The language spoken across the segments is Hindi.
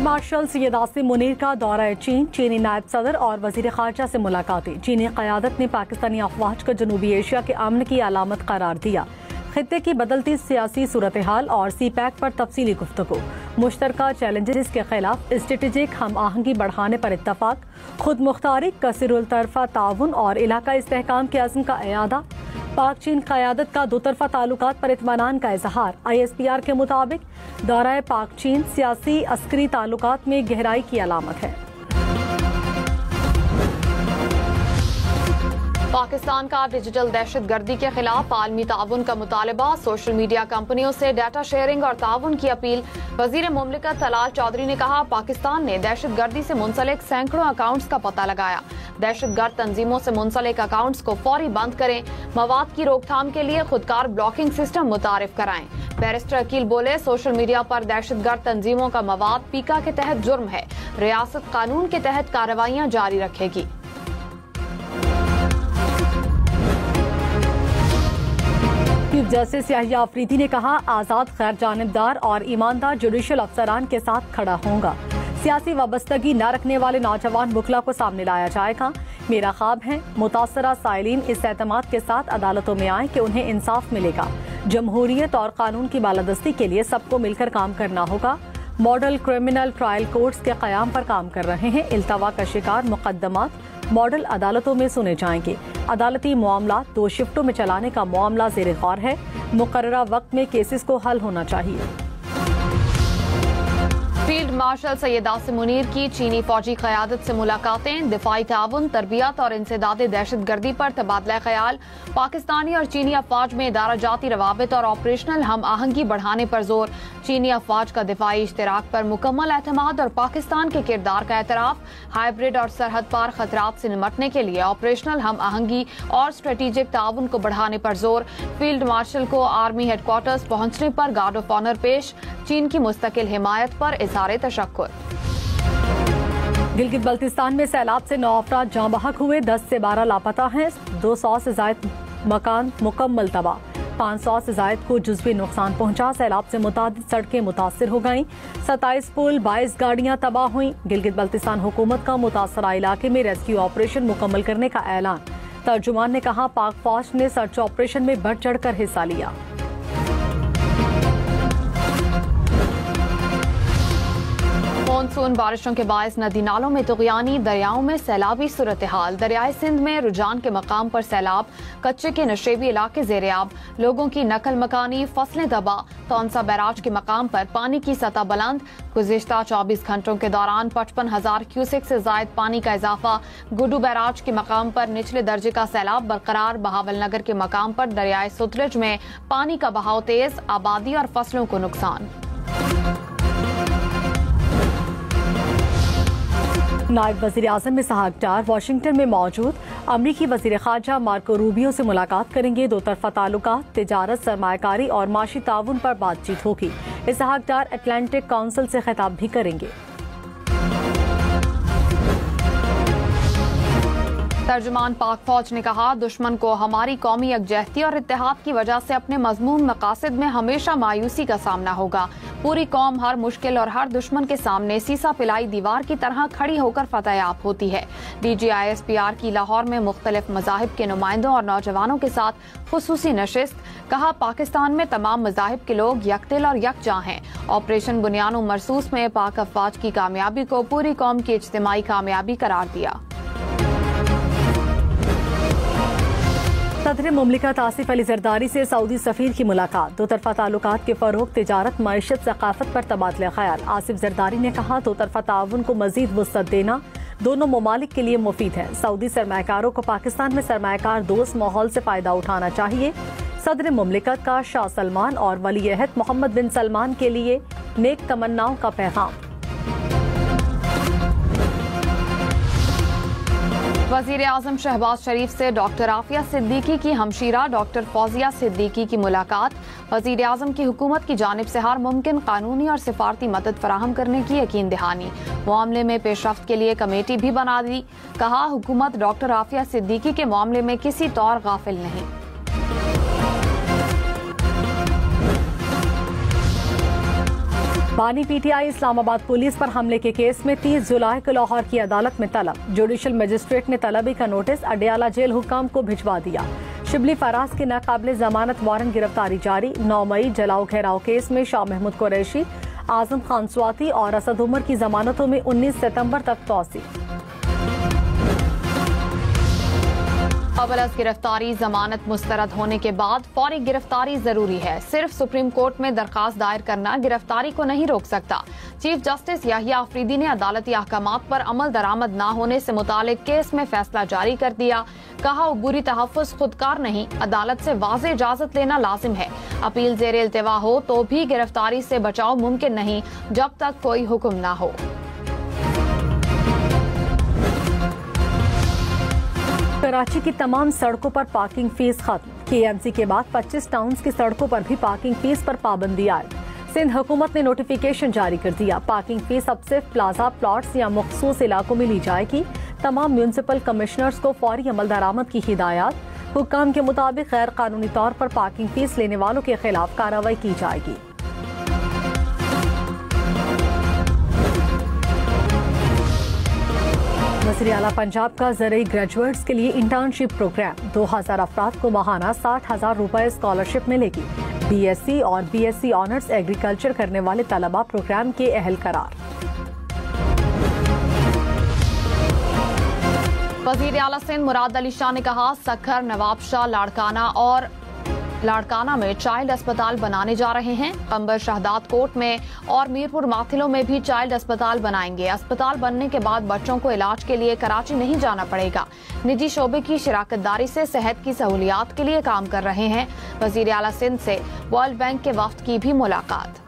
मार्शल सैयद आसिम मुनीर का दौरा चीन, चीनी नायब सदर और वजीर खारजा से मुलाकातें। चीनी क़यादत ने पाकिस्तानी अफवाज को जनूबी एशिया के अमन की अलामत करार दिया। खित्ते की बदलती सियासी सूरत हाल और सी पैक पर तफसीली गुफ्तगू। मुश्तरका चैलेंजेस के खिलाफ स्ट्रेटेजिक हम आहंगी बढ़ाने पर इत्तफाक। खुद मुख्तारी, कसीरुल तरफा ताउन और इलाका इस्तेहकाम के अज़्म का इयादा। पाक चीन क़यादत का दो तरफा ताल्लुकात पर इत्मीनान का इजहार। ISPR के मुताबिक दौरा पाक चीन सियासी अस्करी ताल्लुकात में गहराई की अलामत है। पाकिस्तान का डिजिटल दहशतगर्दी के खिलाफ आलमी ताउन का मुतालबा। सोशल मीडिया कंपनियों से डाटा शेयरिंग और ताउन की अपील। वजीर मुमलिकत तलाल चौधरी ने कहा, पाकिस्तान ने दहशतगर्दी से मुंसलिक सैकड़ों अकाउंट्स का पता लगाया। दहशतगर्द तंजीमों से मुंसलिक अकाउंट्स को फौरी बंद करें। मवाद की रोकथाम के लिए खुदकार ब्लॉकिंग सिस्टम मुतारिफ कराएं। बैरिस्टर अकील बोले, सोशल मीडिया पर दहशतगर्द तंजीमों का मवाद पीका के तहत जुर्म है। रियासत कानून के तहत कार्रवाइयां जारी रखेगी। चीफ जस्टिस याहिया अफरीदी ने कहा, आज़ाद, खैर जानिबदार और ईमानदार जुडिशल अफसरान के साथ खड़ा होगा। सियासी वाबस्तगी न रखने वाले नौजवान बुखला को सामने लाया जाएगा। मेरा ख्वाब है मुतासरा साइलिन इस एतमाद के साथ अदालतों में आए कि उन्हें इंसाफ मिलेगा। जमहूरियत और कानून की बालादस्ती के लिए सबको मिलकर काम करना होगा। मॉडल क्रिमिनल ट्रायल कोर्ट्स के क़याम पर काम कर रहे हैं। इल्तवा का शिकार मुकदमात मॉडल अदालतों में सुने जाएंगे। अदालती मामला 2 शिफ्टों में चलाने का मामला ज़ेर गौर है। मुकर्ररा वक्त में केसेस को हल होना चाहिए। फील्ड मार्शल सैयद आसिम मुनीर की चीनी फौजी क़यादत से मुलाकातें। दिफाई ताउन, तरबियत और इंसदादे दहशतगर्दी पर तबादला ख्याल। पाकिस्तानी और चीनी अफवाज में इदारा जाती रवाबित और ऑपरेशनल हम आहंगी बढ़ाने पर जोर। चीनी अफवाज का दिफाई इश्तिराक पर मुकम्मल एतमाद और पाकिस्तान के किरदार का एतराफ। हाइब्रिड और सरहद पार खतरात से निमटने के लिए ऑपरेशनल हम आहंगी और स्ट्रेटेजिक ताउन को बढ़ाने पर जोर। फील्ड मार्शल को आर्मी हेडक्वार्टर्स पहुंचने पर गार्ड ऑफ ऑनर पेश। चीन की मुस्तकिल हिमायत पर इज़हार तशक्कुर। गिलगित बल्तिस्तान में सैलाब से 9 अफराद जाँ बहक हुए, 10 से 12 लापता हैं। 200 से जायद मकान मुकम्मल तबाह, 500 से जायद को जुज़वी नुकसान पहुंचा। सैलाब से मुतादिद सड़कें मुतासिर हो गईं। 27 पुल, 22 गाड़ियां तबाह हुईं। गिलगित बल्तिस्तान हुकूमत का मुतासरा इलाके में रेस्क्यू ऑपरेशन मुकम्मल करने का ऐलान। तर्जुमान ने कहा, पाक फौज ने सर्च ऑपरेशन में बढ़ चढ़ कर हिस्सा लिया। मानसून बारिशों के बायस नदी नालों में तुग़यानी, दरियाओं में सैलाबी सूरत हाल। दरियाए सिंध में रुझान के मकाम पर सैलाब, कच्चे के नशेबी इलाके ज़ेर-ए-आब। लोगों की नकल मकानी, फसलें तबाह। तौनसा बैराज के मकाम पर पानी की सतह बुलंद। गुज़िश्ता 24 घंटों के दौरान 55,000 क्यूसेक से जायद पानी का इजाफा। गुड्डू बैराज के मकाम पर निचले दर्जे का सैलाब बरकरार। बहावल नगर के मकाम पर दरियाए सतलुज में पानी का बहाव तेज, आबादी और फसलों को नुकसान। नायब वज़ीर आज़म इसहाक डार वाशिंगटन में मौजूद। अमरीकी वज़ीर ख़ारजा मार्को रूबियो से मुलाकात करेंगे। दो तरफ़ा ताल्लुकात, तिजारत, सरमायाकारी और माशी ताउन पर बातचीत होगी। इसहाक डार अटलांटिक काउंसिल से खिताब भी करेंगे। तर्जुमान पाक फौज ने कहा, दुश्मन को हमारी कौमी यकजहती और इत्तेहाद की वजह से अपने मज़मूम मकासद में हमेशा मायूसी का सामना होगा। पूरी कौम हर मुश्किल और हर दुश्मन के सामने सीसा पिलाई दीवार की तरह खड़ी होकर फतेहयाब होती है। DG ISPR की लाहौर में मुख्तलिफ मज़ाहिब के नुमाइंदों और नौजवानों के साथ खुसूसी नशिस्त। कहा, पाकिस्तान में तमाम मज़ाहिब के लोग यकदिल और यकजा हैं। ऑपरेशन बुनियानो मरसूस में पाक अफवाज की कामयाबी को पूरी कौम की इज्तिमाई कामयाबी करार दिया। सदर मुमलिकत आसिफ अली जरदारी से सऊदी सफीर की मुलाकात। दो तरफा ताल्लुकात के फरोग, तिजारत, मईशत, सकाफत पर तबादला ख्याल। आसिफ जरदारी ने कहा, दो तरफा ताउन को मजीद वुसअत देना दोनों ममालिक के लिए मुफीद है। सऊदी सरमायाकारों को पाकिस्तान में सरमायाकार दोस्त माहौल से फायदा उठाना चाहिए। सदर मुमलिकत का शाह सलमान और वली अहद मोहम्मद बिन सलमान के लिए नेक तमन्नाओं का पैगाम। वज़ीर आज़म शहबाज शरीफ से डॉक्टर आफिया सिद्दीकी की हमशीरा डॉक्टर फौजिया सिद्दीकी की मुलाकात। वज़ीर आज़म की हुकूमत की जानिब से हर मुमकिन कानूनी और सिफारती मदद फराहम करने की यकीन दहानी। मामले में पेशरफ्त के लिए कमेटी भी बना दी। कहा, हुकूमत डॉक्टर आफिया सिद्दीकी के मामले में किसी तौर गाफिल नहीं। बानी पीटीआई इस्लामाबाद पुलिस पर हमले के केस में 30 जुलाई को लाहौर की अदालत में तलब। जुडिशल मजिस्ट्रेट ने तलबी का नोटिस अडियाला जेल हुक्काम को भिजवा दिया। शिबली फराज के नाकाबिले जमानत वारंट गिरफ्तारी जारी। 9 मई जलाओ घेराव केस में शाह महमूद कुरैशी, आजम खान स्वाति और असद उमर की जमानतों में 19 सितंबर तक तौसी। अवलस गिरफ्तारी जमानत मुस्तरद होने के बाद फौरी गिरफ्तारी जरूरी है। सिर्फ सुप्रीम कोर्ट में दरखास्त दायर करना गिरफ्तारी को नहीं रोक सकता। चीफ जस्टिस याहिया अफरीदी ने अदालती अहकामात पर अमल दरामद न होने से मुतालिक केस में फैसला जारी कर दिया। कहा अबूरी तहफ़्फ़ुज़ खुदकार नहीं, अदालत से वाज़ेह इजाजत लेना लाजिम है। अपील ज़ेर इल्तिवा हो तो भी गिरफ्तारी से बचाव मुमकिन नहीं जब तक कोई हुक्म न हो। कराची की तमाम सड़कों पर पार्किंग फीस खत्म। KMC के बाद 25 टाउन्स की सड़कों पर भी पार्किंग फीस पर पाबंदी आए। सिंध हुकूमत ने नोटिफिकेशन जारी कर दिया। पार्किंग फीस अब सिर्फ प्लाजा प्लॉट्स या मखसूस इलाकों में ली जाएगी। तमाम म्यूनिसिपल कमिश्नर्स को फौरी अमल दरामद की हिदायत। हुक्काम के मुताबिक गैर कानूनी तौर पर पार्किंग फीस लेने वालों के खिलाफ कार्रवाई की जाएगी। वज़ीर आला पंजाब का ज़रई ग्रेजुएट्स के लिए इंटर्नशिप प्रोग्राम। 2000 अफराद को माहाना 60,000 रुपए स्कॉलरशिप मिलेगी। BSc और BSc ऑनर्स एग्रीकल्चर करने वाले तलबा प्रोग्राम के अहल करार। वज़ीर आला सिंध मुराद अली शाह ने कहा सखर, नवाबशाह, लाड़काना में चाइल्ड अस्पताल बनाने जा रहे हैं। कंबर शहदाद कोट में और मीरपुर माथिलों में भी चाइल्ड अस्पताल बनाएंगे। अस्पताल बनने के बाद बच्चों को इलाज के लिए कराची नहीं जाना पड़ेगा। निजी शोबे की शिराकतदारी से सेहत की सहूलियात के लिए काम कर रहे हैं। वज़ीर आला सिंध से वर्ल्ड बैंक के वफ्द की भी मुलाकात।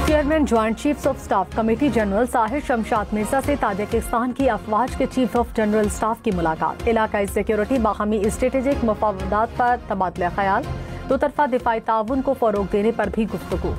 Chairman joint chiefs of staff committee general Sahir Shamshad Mirza से ताजिकिस्तान की अफवाज के चीफ ऑफ जनरल स्टाफ की मुलाकात। इलाकाई सिक्योरिटी, बाहमी स्ट्रेटेजिक मफावदात पर तबादला ख्याल। दो तरफा दिफाई ताउन को फरोग देने पर भी गुफ्तगू।